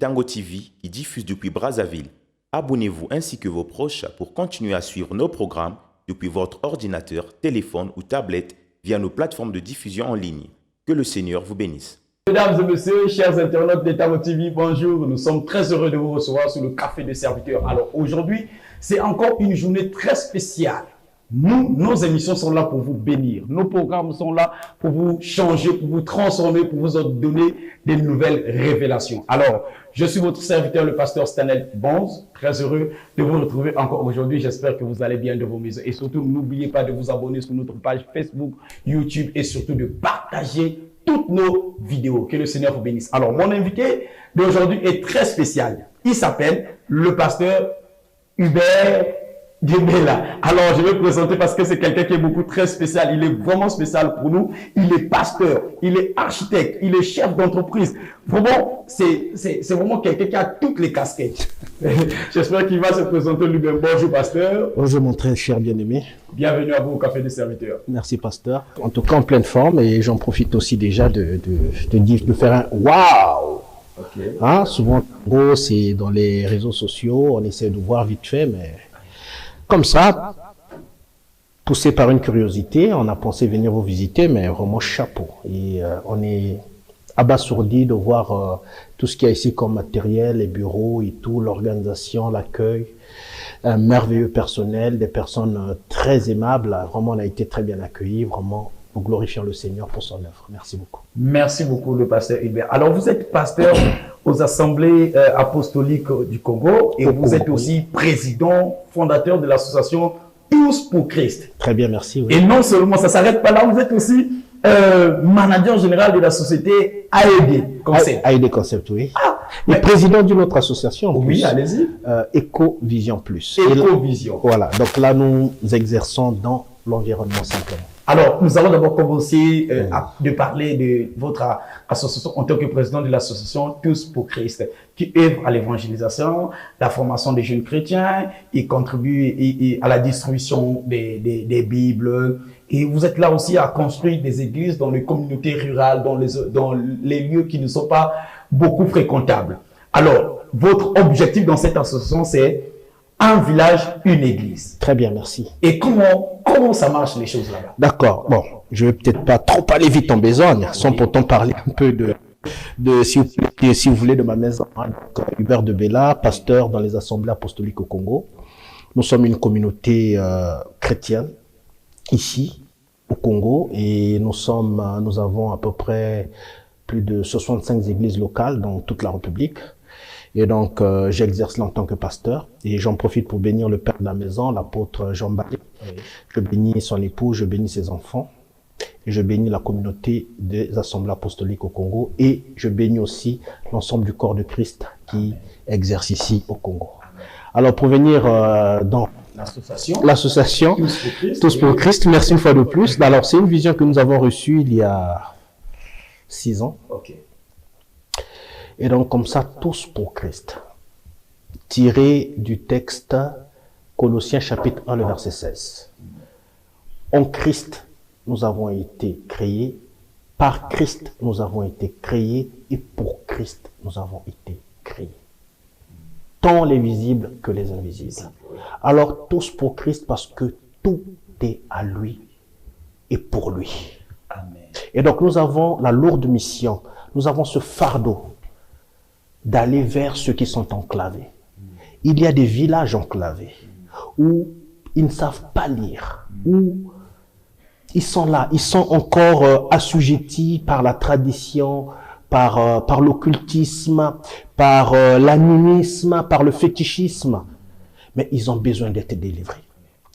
Tango TV qui diffuse depuis Brazzaville. Abonnez-vous ainsi que vos proches pour continuer à suivre nos programmes depuis votre ordinateur, téléphone ou tablette via nos plateformes de diffusion en ligne. Que le Seigneur vous bénisse. Mesdames et messieurs, chers internautes de Tango TV, bonjour. Nous sommes très heureux de vous recevoir sur le Café des Serviteurs. Alors aujourd'hui, c'est encore une journée très spéciale. Nos émissions sont là pour vous bénir. Nos programmes sont là pour vous changer, pour vous transformer, pour vous donner des nouvelles révélations. Alors, je suis votre serviteur, le pasteur Stanel Bonze. Très heureux de vous retrouver encore aujourd'hui. J'espère que vous allez bien de vos maisons. Et surtout, n'oubliez pas de vous abonner sur notre page Facebook, YouTube et surtout de partager toutes nos vidéos. Que le Seigneur vous bénisse. Alors, mon invité d'aujourd'hui est très spécial. Il s'appelle le pasteur Hubert Djebela. Alors, je vais présenter parce que c'est quelqu'un qui est beaucoup très spécial. Il est vraiment spécial pour nous. Il est pasteur, il est architecte, il est chef d'entreprise. Vraiment, c'est vraiment quelqu'un qui a toutes les casquettes. J'espère qu'il va se présenter lui-même. Bonjour, pasteur. Bonjour, mon très cher bien-aimé. Bienvenue à vous au Café des Serviteurs. Merci, pasteur. En tout cas, en pleine forme, et j'en profite aussi déjà de faire un waouh. Okay. Hein, souvent, gros, c'est dans les réseaux sociaux, on essaie de voir vite fait, mais comme ça, poussé par une curiosité, on a pensé venir vous visiter, mais vraiment chapeau. Et on est abasourdi de voir tout ce qu'il y a ici comme matériel, les bureaux et tout, l'organisation, l'accueil, un merveilleux personnel, des personnes très aimables. Vraiment, on a été très bien accueillis, vraiment. Nous glorifions le Seigneur pour son œuvre. Merci beaucoup. Merci beaucoup, le pasteur Hubert. Alors, vous êtes pasteur aux assemblées apostoliques du Congo et vous êtes aussi président, fondateur de l'association Tous pour Christ. Très bien, merci. Oui. Et non seulement ça ne s'arrête pas là, vous êtes aussi manager général de la société AED Concept. AED Concept, oui. Et président d'une autre association. Oui, allez-y. Ecovision Plus. Ecovision. Voilà, donc là, nous exerçons dans l'environnement simplement. Alors, nous allons d'abord commencer de parler de votre association en tant que président de l'association Tous pour Christ, qui œuvre à l'évangélisation, la formation des jeunes chrétiens, et contribue à la distribution des Bibles. Et vous êtes là aussi à construire des églises dans les communautés rurales, dans les lieux qui ne sont pas beaucoup fréquentables. Alors, votre objectif dans cette association, c'est un village, une église. Très bien, merci. Et comment ça marche les choses là-bas? D'accord. Bon, je vais peut-être pas trop aller vite en besogne, sans pourtant parler un peu si vous voulez, de ma maison. Donc, Hubert Djebela, pasteur dans les assemblées apostoliques au Congo. Nous sommes une communauté chrétienne ici au Congo et nous avons à peu près plus de 65 églises locales dans toute la République. Et donc, j'exerce là en tant que pasteur et j'en profite pour bénir le père de la maison, l'apôtre Jean-Baptiste. Oui. Je bénis son époux, je bénis ses enfants et je bénis la communauté des assemblées apostoliques au Congo et je bénis aussi l'ensemble du corps de Christ qui exerce ici au Congo. Alors, pour venir dans l'association Tous pour Christ, merci une fois de plus. Alors, c'est une vision que nous avons reçue il y a 6 ans. Ok. Et donc, comme ça, Tous pour Christ, tiré du texte Colossiens chapitre 1, le verset 16. En Christ, nous avons été créés, par Christ, nous avons été créés, et pour Christ, nous avons été créés. Tant les visibles que les invisibles. Alors, Tous pour Christ, parce que tout est à lui et pour lui. Amen. Et donc, nous avons la lourde mission, nous avons ce fardeau d'aller vers ceux qui sont enclavés. Il y a des villages enclavés où ils ne savent pas lire, où ils sont là, ils sont encore assujettis par la tradition, par l'occultisme, par l'animisme, par le fétichisme. Mais ils ont besoin d'être délivrés.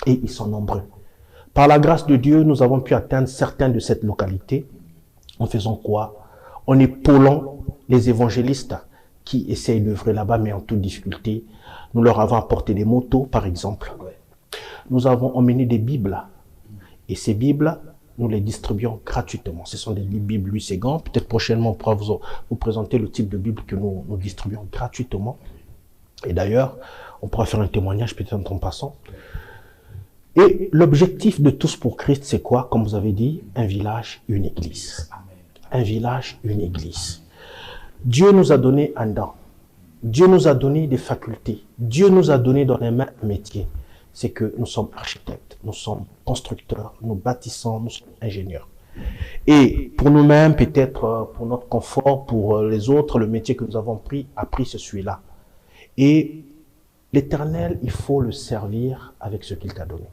Et ils sont nombreux. Par la grâce de Dieu, nous avons pu atteindre certaines de cette localité. En faisant quoi? En épaulant les évangélistes qui essayent d'œuvrer là-bas, mais en toute difficulté. Nous leur avons apporté des motos, par exemple. Nous avons emmené des Bibles. Et ces Bibles, nous les distribuons gratuitement. Ce sont des Bibles Louis Séguin. Peut-être prochainement, on pourra vous présenter le type de Bible que nous distribuons gratuitement. Et d'ailleurs, on pourra faire un témoignage peut-être en passant. Et l'objectif de Tous pour Christ, c'est quoi? Comme vous avez dit, un village, une église. Un village, une église. Dieu nous a donné un don. Dieu nous a donné des facultés. Dieu nous a donné dans les mains un métier. C'est que nous sommes architectes, nous sommes constructeurs, nous bâtissons, nous sommes ingénieurs. Et pour nous-mêmes, peut-être pour notre confort, pour les autres, le métier que nous avons appris, c'est celui-là. Et l'Éternel, il faut le servir avec ce qu'il t'a donné.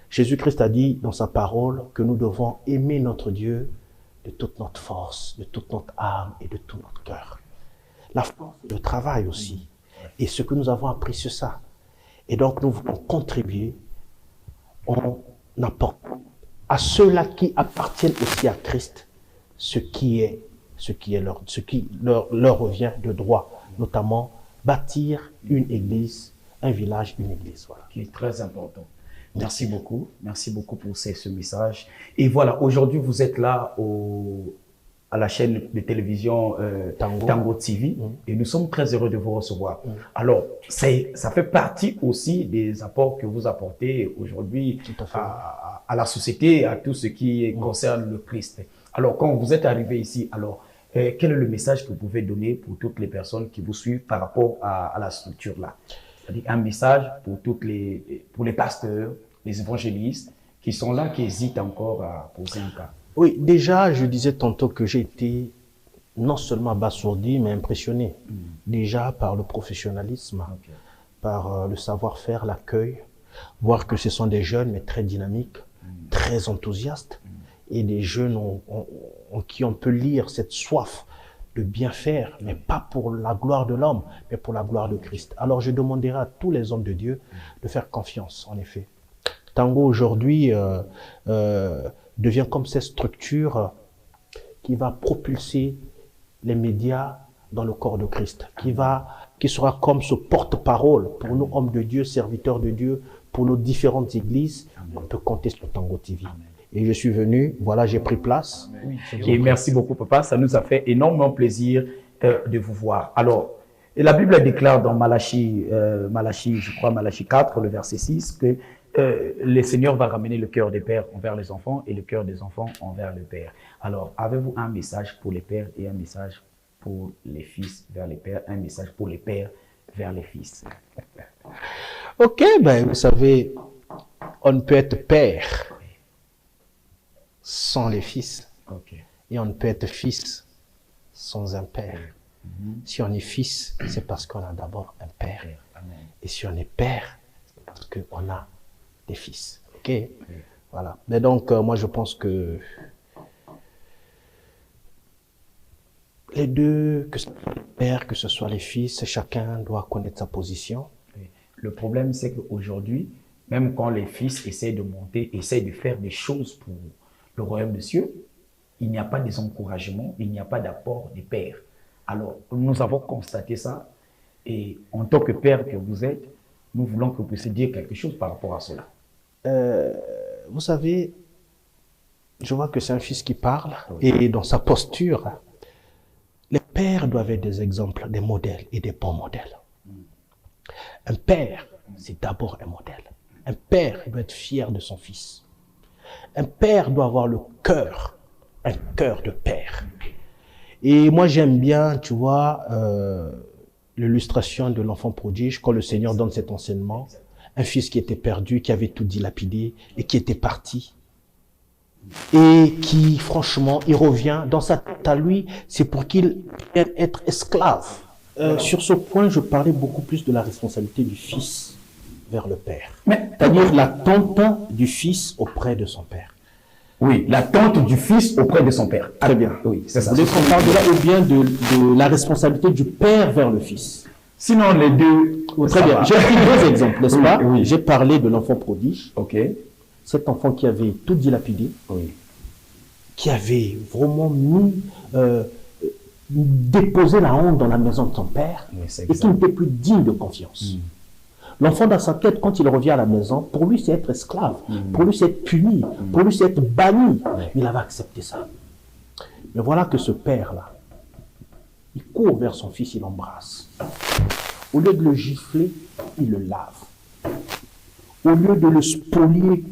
Jésus-Christ a dit dans sa parole que nous devons aimer notre Dieu de toute notre force, de toute notre âme et de tout notre cœur. La force, le travail aussi. Et ce que nous avons appris, c'est ça. Et donc, nous voulons contribuer en apportant à ceux-là qui appartiennent aussi à Christ ce qui leur revient de droit, notamment bâtir une église, un village, une église. Voilà. Qui est très important. Merci beaucoup pour ce message. Et voilà, aujourd'hui vous êtes là à la chaîne de télévision Tango TV et nous sommes très heureux de vous recevoir. Alors, ça fait partie aussi des apports que vous apportez aujourd'hui à la société, à tout ce qui concerne le Christ. Alors, quand vous êtes arrivé ici, alors, quel est le message que vous pouvez donner pour toutes les personnes qui vous suivent par rapport à la structure-là? C'est-à-dire un message pour pour les pasteurs, les évangélistes qui sont là, qui hésitent encore à poser un cas. Oui, déjà, je disais tantôt que j'ai été non seulement abasourdi, mais impressionné. Déjà par le professionnalisme, par le savoir-faire, l'accueil, voir que ce sont des jeunes, mais très dynamiques, très enthousiastes, et des jeunes en qui on peut lire cette soif de bien faire, mais pas pour la gloire de l'homme, mais pour la gloire de Christ. Alors je demanderai à tous les hommes de Dieu de faire confiance, en effet. Tango aujourd'hui devient comme cette structure qui va propulser les médias dans le corps de Christ, qui sera comme ce porte-parole pour nous, hommes de Dieu, serviteurs de Dieu, pour nos différentes églises. On peut compter sur Tango TV. Et je suis venu, voilà, j'ai pris place. Et merci beaucoup, papa. Ça nous a fait énormément plaisir de vous voir. Alors, et la Bible déclare dans Malachie, je crois, Malachie 4, le verset 6, que le Seigneur va ramener le cœur des pères envers les enfants et le cœur des enfants envers le Père. Alors, avez-vous un message pour les pères et un message pour les fils vers les pères, un message pour les pères vers les fils? Ok, ben vous savez, on ne peut être père sans les fils. Et on ne peut être fils sans un père. Si on est fils, c'est parce qu'on a d'abord un père. Et si on est père, c'est parce qu'on a des fils. Ok? Voilà. Mais donc, moi, je pense que les deux, que ce soit le père, que ce soit les fils, chacun doit connaître sa position. Le problème, c'est qu'aujourd'hui, même quand les fils essaient de monter, essaient de faire des choses pour le royaume des cieux, il n'y a pas des encouragements, il n'y a pas d'apport des pères. Alors, nous avons constaté ça, et en tant que père que vous êtes, nous voulons que vous puissiez dire quelque chose par rapport à cela. Vous savez, je vois que c'est un fils qui parle, et dans sa posture, les pères doivent être des exemples, des modèles et des bons modèles. Un père, c'est d'abord un modèle. Un père doit être fier de son fils. Un père doit avoir le cœur, un cœur de père. Et moi, j'aime bien, tu vois, l'illustration de l'enfant prodige, quand le Seigneur donne cet enseignement, un fils qui était perdu, qui avait tout dilapidé et qui était parti. Et qui, franchement, il revient dans sa tête à lui, c'est pour qu'il vienne être esclave. Sur ce point, je parlais beaucoup plus de la responsabilité du fils vers le père. C'est-à-dire l'attente du fils auprès de son père. Oui, l'attente du fils auprès de son père. Très bien. Oui, c'est ça. Vous voulez qu'on parle de là ou bien de la responsabilité du père vers le fils? Sinon, les deux... Très bien. J'ai pris deux exemples, n'est-ce pas? Oui. J'ai parlé de l'enfant prodige. Ok. Cet enfant qui avait tout dilapidé. Oui. Qui avait vraiment déposé la honte dans la maison de son père. Oui, et qui n'était plus digne de confiance. L'enfant, dans sa tête, quand il revient à la maison, pour lui, c'est être esclave. Pour lui, c'est être puni. Pour lui, c'est être banni. Il avait accepté ça. Mais voilà que ce père-là, il court vers son fils, il l'embrasse. Au lieu de le gifler, il le lave. Au lieu de le spolier,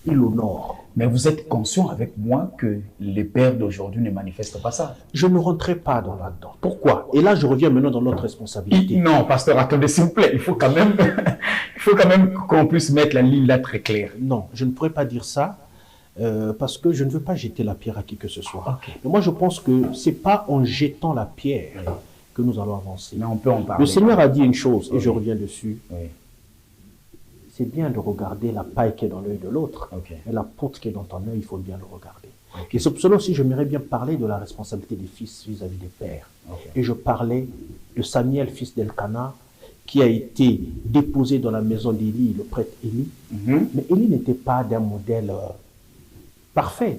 il l'honore. Mais vous êtes conscient avec moi que les pères d'aujourd'hui ne manifestent pas ça. Je ne rentrerai pas là-dedans. Pourquoi? Et là, je reviens maintenant dans notre responsabilité. Non, pasteur, attendez, s'il vous plaît. Il faut quand même, qu'on puisse mettre la ligne là très claire. Non, je ne pourrais pas dire ça parce que je ne veux pas jeter la pierre à qui que ce soit. Okay. Mais moi, je pense que c'est pas en jetant la pierre que nous allons avancer. Mais on peut en parler. Le Seigneur a dit une chose, et je reviens dessus. Oui. C'est bien de regarder la paille qui est dans l'œil de l'autre, Okay. mais la poutre qui est dans ton œil, il faut bien le regarder. Okay. Et c'est pour cela aussi, j'aimerais bien parler de la responsabilité des fils vis-à-vis des pères. Okay. Et je parlais de Samuel, fils d'Elkana, qui a été déposé dans la maison d'Élie, le prêtre Élie. Mais Élie n'était pas d'un modèle parfait.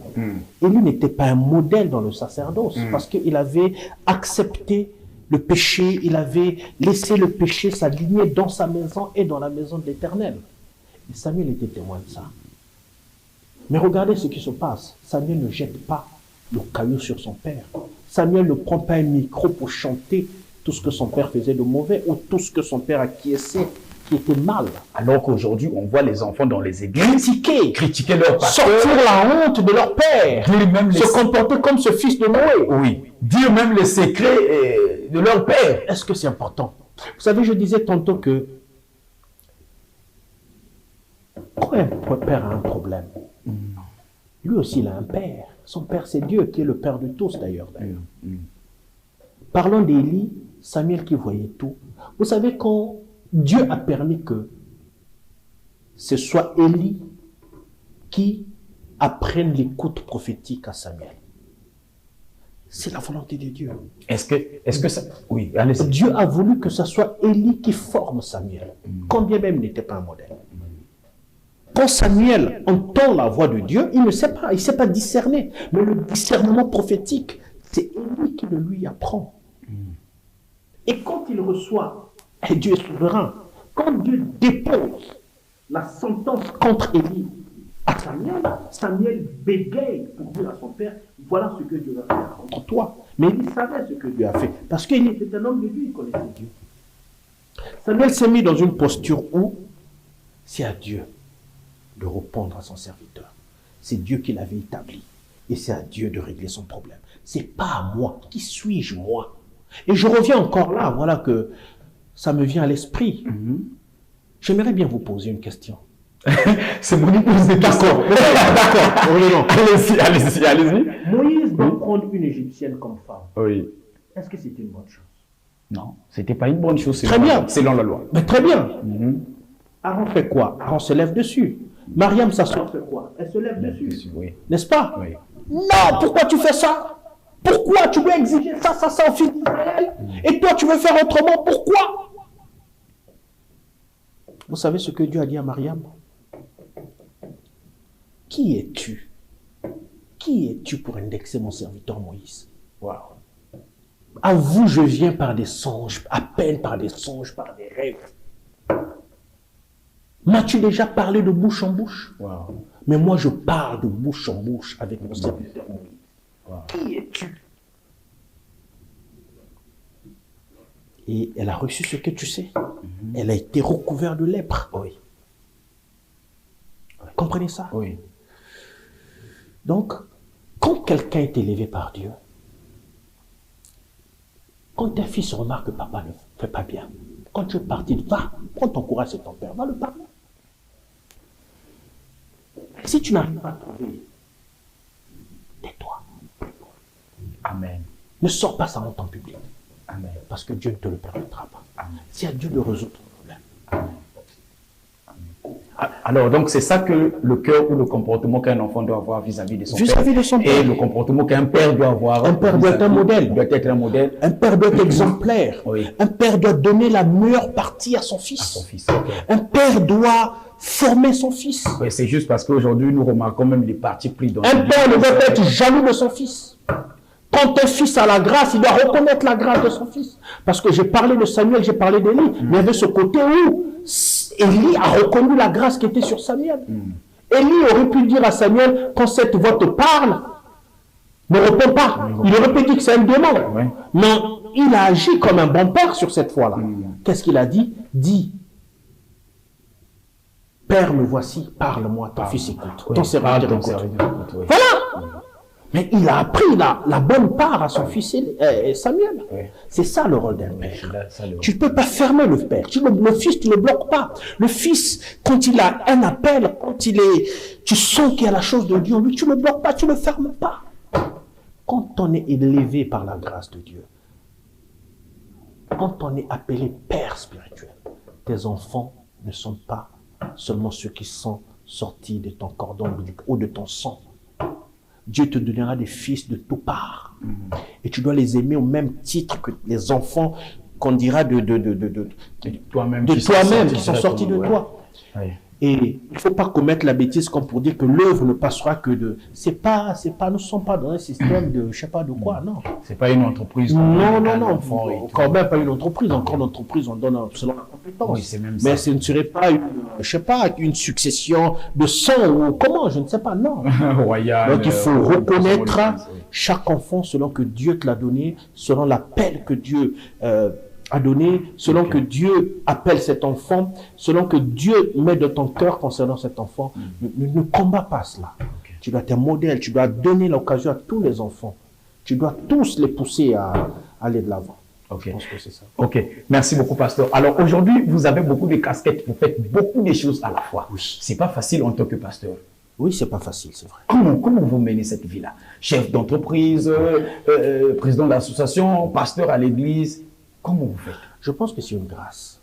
Élie n'était pas un modèle dans le sacerdoce, parce qu'il avait accepté le péché, il avait laissé le péché s'aligner dans sa maison et dans la maison de l'Éternel. Et Samuel était témoin de ça. Mais regardez ce qui se passe. Samuel ne jette pas le caillou sur son père. Samuel ne prend pas un micro pour chanter tout ce que son père faisait de mauvais ou tout ce que son père acquiesçait qui était mal. Alors qu'aujourd'hui, on voit les enfants dans les églises critiquer leur pasteur, sortir la honte de leur père, dire même se comporter comme ce fils de Noé. Oui, dire même les secrets de leur père. Est-ce que c'est important? Vous savez, je disais tantôt que quand un père a un problème, lui aussi il a un père. Son père, c'est Dieu, qui est le père de tous d'ailleurs. Parlons d'Élie, Samuel qui voyait tout. Vous savez, quand Dieu a permis que ce soit Élie qui apprenne l'écoute prophétique à Samuel, c'est la volonté de Dieu. Est-ce que ça... Oui, allez-y. Dieu a voulu que ce soit Élie qui forme Samuel, quand bien même il n'était pas un modèle. Quand Samuel entend la voix de Dieu, il ne sait pas, il ne sait pas discerner. Mais le discernement prophétique, c'est Élie qui le lui apprend. Et quand il reçoit, et Dieu est souverain, quand Dieu dépose la sentence contre Élie à Samuel, Samuel bégaye pour dire à son père, voilà ce que Dieu va faire contre toi. Mais il savait ce que Dieu a fait, parce qu'il était un homme de Dieu, il connaissait Dieu. Samuel s'est mis dans une posture où c'est à Dieu de répondre à son serviteur. C'est Dieu qui l'avait établi. Et c'est à Dieu de régler son problème. C'est pas à moi. Qui suis-je, moi? Et je reviens encore là, voilà que ça me vient à l'esprit. J'aimerais bien vous poser une question. C'est mon épouse de D'accord, d'accord. Allez-y. Moïse doit prendre une Égyptienne comme femme. Oui. Est-ce que c'était une bonne chose? Non, c'était pas une bonne chose. Très bien. Selon la loi. Mais très bien. Aaron fait quoi? Aaron se lève dessus. Mariam, sa soeur, fait quoi? Elle se lève dessus. Oui. N'est-ce pas? Oui. Non, pourquoi tu fais ça? Pourquoi tu dois exiger ça au fils d'Israël? Et toi, tu veux faire autrement? Pourquoi? Vous savez ce que Dieu a dit à Mariam? Qui es-tu? Qui es-tu pour indexer mon serviteur Moïse? Wow. À vous, je viens par des songes, à peine par des songes, par des rêves. M'as-tu déjà parlé de bouche en bouche? Wow. Mais moi, je parle de bouche en bouche avec mon serviteur Moïse. Wow. Qui es-tu? Et elle a reçu ce que tu sais. Elle a été recouverte de lèpre. Oui. Comprenez ça? Oui. Donc, quand quelqu'un est élevé par Dieu, quand un fils remarque que papa ne fait pas bien, quand tu es parti, va, prends ton courage et ton père, va le parler. Si tu n'arrives pas à trouver, tais-toi. Amen. Ne sors pas sa honte en public. Amen. Parce que Dieu ne te le permettra pas. Amen. C'est à Dieu de résoudre ton problème. Amen. Alors, donc, c'est ça que le cœur ou le comportement qu'un enfant doit avoir vis-à-vis de son père. Vis-à-vis de son père. Et le comportement qu'un père doit avoir. Un père doit être un modèle. Doit être un modèle. Un père doit être exemplaire. Oui. Un père doit donner la meilleure partie à son fils. À son fils. Okay. Un père doit former son fils. Oui, c'est juste parce qu'aujourd'hui, nous remarquons même les partis pris dans... Un père ne doit pas être jaloux de son fils. Quand un fils a la grâce, il doit reconnaître la grâce de son fils. Parce que j'ai parlé de Samuel, j'ai parlé d'Élie. Mais il y avait ce côté où Élie a reconnu la grâce qui était sur Samuel. Élie aurait pu dire à Samuel, quand cette voix te parle, ne réponds pas. Il aurait pu dire que c'est un démon. Ouais. Mais il a agi comme un bon père sur cette fois-là. Qu'est-ce qu'il a dit? Dis, Père, me voici, parle-moi, ton fils écoute. Oui, Ton serviteur ton écoute. serviteur écoute, oui. Voilà. Mais il a appris la bonne part à son fils Samuel. Oui. C'est ça le rôle d'un Oui, père. là, ça, le- Tu ne peux pas fermer le père. Le fils, tu ne le bloques pas. Le fils, quand il a un appel, quand tu sens qu'il y a la chose de Dieu en lui, tu ne le bloques pas, tu ne le fermes pas. Quand on est élevé par la grâce de Dieu, quand on est appelé père spirituel, tes enfants ne sont pas seulement ceux qui sont sortis de ton cordon ombilical ou de ton sang. Dieu te donnera des fils de tout part. Et tu dois les aimer au même titre que les enfants qu'on dira de toi-même qui sont sortis de ouais. toi. Oui. Et il ne faut pas commettre la bêtise comme pour dire que l'œuvre ne passera que de... nous ne sommes pas dans un système de je sais pas de quoi, non. C'est pas une entreprise. Non, enfant et tout. Encore même pas une entreprise. Encore l'entreprise, on donne selon la compétence. Oui, c'est même Mais ça. ce ne serait pas une succession de sang ou comment, je ne sais pas, non. Royal. Donc il faut reconnaître oui. chaque enfant selon que Dieu te l'a donné, selon l'appel que Dieu a donné, selon que Dieu appelle cet enfant, selon que Dieu met dans ton cœur concernant cet enfant. Ne combats pas cela. Tu dois être un modèle, tu dois donner l'occasion à tous les enfants. Tu dois tous les pousser à aller de l'avant. Ok. Je pense que c'est ça. Ok, merci beaucoup, pasteur. Alors aujourd'hui, vous avez beaucoup de casquettes, vous faites beaucoup de choses à la fois. Oui. C'est pas facile en tant que pasteur. Oui, c'est pas facile, c'est vrai. Comment vous menez cette vie-là? Chef d'entreprise, président d'association, pasteur à l'église, comment vous faites? Je pense que c'est une grâce.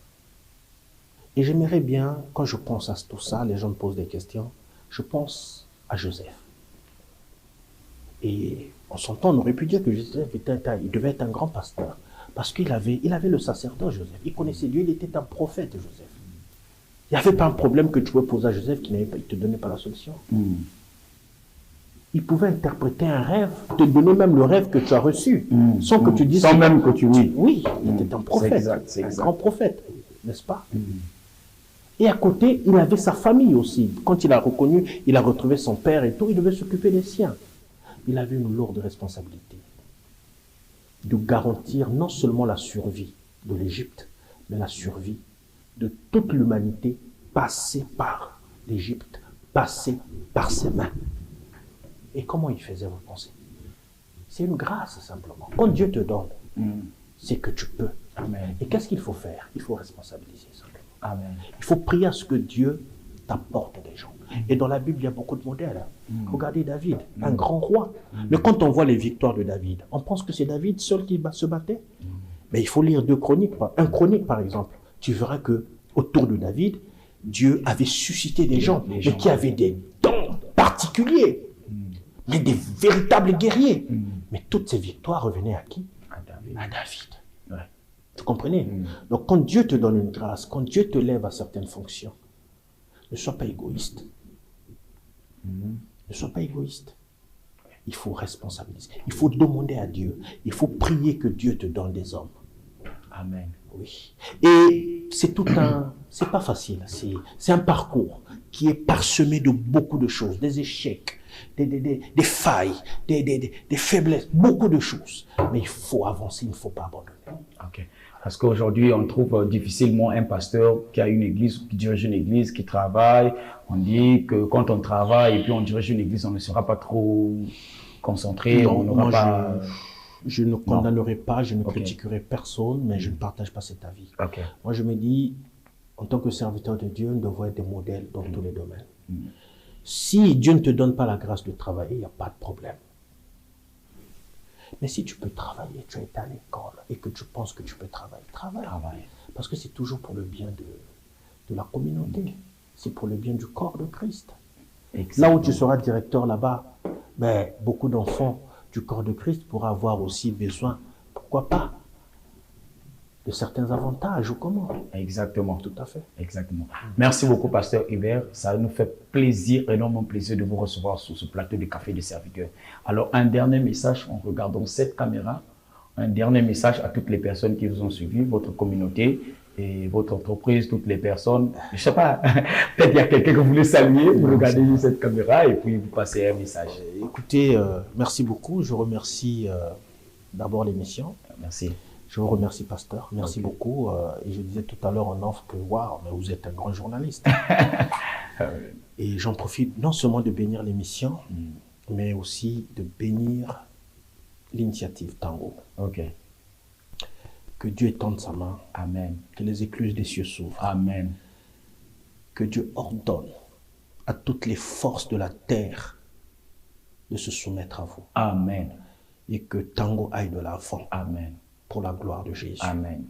Et j'aimerais bien, quand je pense à tout ça, les gens me posent des questions, je pense à Joseph. Et en son temps, on aurait pu dire que Joseph il devait être un grand pasteur. Parce qu'il avait le sacerdoce, Joseph. Il connaissait Dieu, il était un prophète, Joseph. Il n'y avait pas un problème que tu pouvais poser à Joseph qui ne te donnait pas la solution. Il pouvait interpréter un rêve, te donner même le rêve que tu as reçu, sans que tu dises... Sans même que tu... Oui, il était un prophète, c'est exact. un grand prophète, n'est-ce pas? Et à côté, il avait sa famille aussi. Quand il a reconnu, il a retrouvé son père et tout, il devait s'occuper des siens. Il avait une lourde responsabilité de garantir non seulement la survie de l'Égypte, mais la survie de toute l'humanité passée par l'Égypte, passée par ses mains. Et comment il faisait, vous pensez? C'est une grâce, simplement. Quand Dieu te donne, c'est que tu peux. Amen. Et qu'est-ce qu'il faut faire? Il faut responsabiliser, simplement. Amen. Il faut prier à ce que Dieu t'apporte des gens. Et dans la Bible, il y a beaucoup de modèles. Regardez David, un grand roi. Mais quand on voit les victoires de David, on pense que c'est David seul qui se battait. Mais il faut lire 2 Chroniques. Un Chronique, par exemple. Tu verras que autour de David, Dieu avait suscité des gens, mais qui avaient des dons particuliers. Mais des véritables guerriers. Mais toutes ces victoires revenaient à qui? À David. À David. Ouais. Vous comprenez? Donc quand Dieu te donne une grâce, quand Dieu te lève à certaines fonctions, ne sois pas égoïste. Ne sois pas égoïste. Il faut responsabiliser. Il faut demander à Dieu. Il faut prier que Dieu te donne des hommes. Amen. Oui. Et c'est c'est pas facile. C'est un parcours qui est parsemé de beaucoup de choses, des échecs, des failles, des faiblesses, beaucoup de choses. Mais il faut avancer, il ne faut pas abandonner. Ok. Parce qu'aujourd'hui, on trouve difficilement un pasteur qui a une église, qui dirige une église, qui travaille. On dit que quand on travaille et puis on dirige une église, on ne sera pas trop concentré, Non, on n'aura moi, pas... Je ne condamnerai pas, je ne Ok. critiquerai personne, mais je ne partage pas cet avis. Ok. Moi, je me dis, en tant que serviteur de Dieu, nous devons être des modèles dans tous les domaines. Si Dieu ne te donne pas la grâce de travailler, il n'y a pas de problème. Mais si tu peux travailler, tu es à l'école et que tu penses que tu peux travailler, travaille. Parce que c'est toujours pour le bien de la communauté. C'est pour le bien du corps de Christ. Là où tu seras directeur là-bas, ben, beaucoup d'enfants du corps de Christ pourront avoir aussi besoin, pourquoi pas, de certains avantages ou comment. Exactement. Tout à fait. Exactement. Merci beaucoup, pasteur Hubert. Ça nous fait plaisir, énormément plaisir de vous recevoir sur ce plateau de Café des Serviteurs. Alors, un dernier message en regardant cette caméra, un dernier message à toutes les personnes qui vous ont suivi, votre communauté et votre entreprise, toutes les personnes. Je ne sais pas, peut-être il y a quelqu'un que vous voulez saluer, vous regardez cette caméra et puis vous passez un message. Écoutez, merci beaucoup. Je remercie d'abord l'émission. Merci. Je vous remercie, pasteur. Merci beaucoup. Et je disais tout à l'heure en off que, waouh, mais vous êtes un grand journaliste. Et j'en profite non seulement de bénir l'émission, mais aussi de bénir l'initiative Tango. Ok. Que Dieu étende sa main. Amen. Que les écluses des cieux s'ouvrent. Amen. Que Dieu ordonne à toutes les forces de la terre de se soumettre à vous. Amen. Et que Tango aille de l'avant. Amen. Pour la gloire de Jésus. Amen.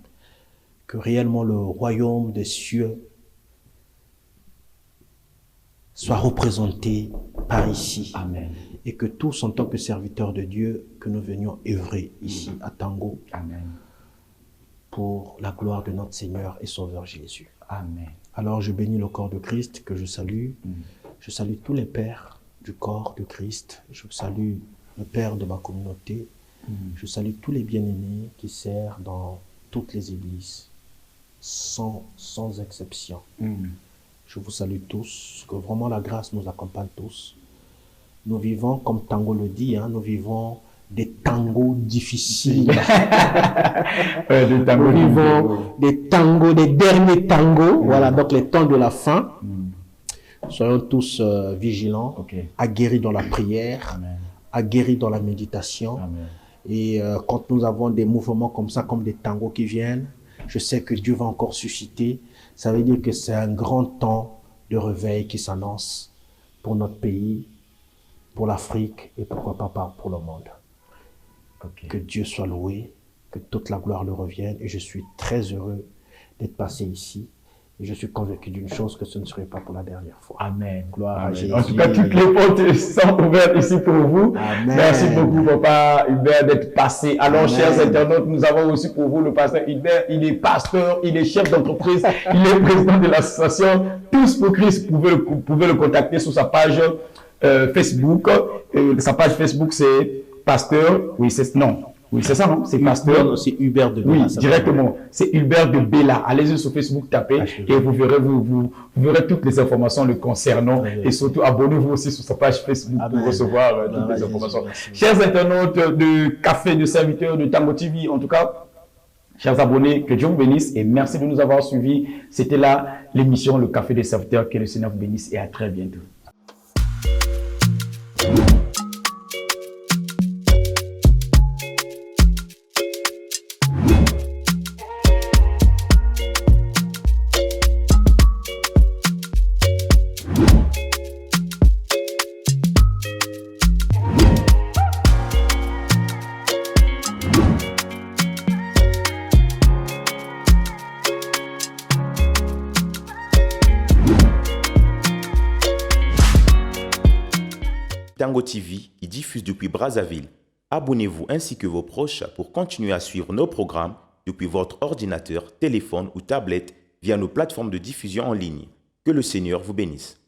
Que réellement le royaume des cieux soit représenté par ici. Amen. Et que tous, en tant que serviteurs de Dieu, que nous venions œuvrer ici à Tango. Amen. Pour la gloire de notre Seigneur et Sauveur Jésus. Amen. Alors je bénis le corps de Christ que je salue. Je salue tous les pères du corps de Christ. Je salue le père de ma communauté. Je salue tous les bien-aimés qui servent dans toutes les églises, sans exception. Je vous salue tous, que vraiment la grâce nous accompagne tous. Nous vivons, comme Tango le dit, nous vivons des tangos difficiles. Nous vivons des tangos, des derniers tangos. Voilà, donc les temps de la fin. Soyons tous vigilants, aguerris dans la prière, aguerris dans la méditation. Amen. Et quand nous avons des mouvements comme ça, comme des tangos qui viennent, je sais que Dieu va encore susciter. Ça veut dire que c'est un grand temps de réveil qui s'annonce pour notre pays, pour l'Afrique et pourquoi pas pour le monde. Que Dieu soit loué, que toute la gloire lui revienne. Et je suis très heureux d'être passé ici. Et je suis convaincu d'une chose, que ce ne serait pas pour la dernière fois. Amen. Gloire à Jésus. En tout cas, toutes les portes sont ouvertes ici pour vous. Amen. Merci beaucoup, Papa Hubert, d'être passé. Alors, Amen. chers internautes, nous avons aussi pour vous le pasteur Hubert. Il est pasteur, il est chef d'entreprise, il est président de l'association Tous pour Christ. Vous pouvez le contacter sur sa page Facebook. Sa page Facebook, c'est pasteur. Oui, c'est non. Oui, c'est ça, non? C'est pasteur. Non, c'est Hubert de Bella. Oui, directement. C'est Hubert de Bella. Allez-y sur Facebook, tapez et vous verrez, vous verrez toutes les informations le concernant. Amen. Et surtout, abonnez-vous aussi sur sa page Facebook Amen. pour recevoir toutes les Jésus, informations. merci. Chers internautes de Café de Serviteurs de Tango TV, en tout cas, chers abonnés, que Dieu vous bénisse et merci de nous avoir suivis. C'était là l'émission Le Café des Serviteurs. Que le Seigneur vous bénisse et à très bientôt. Tango TV y diffuse depuis Brazzaville. Abonnez-vous ainsi que vos proches pour continuer à suivre nos programmes depuis votre ordinateur, téléphone ou tablette via nos plateformes de diffusion en ligne. Que le Seigneur vous bénisse.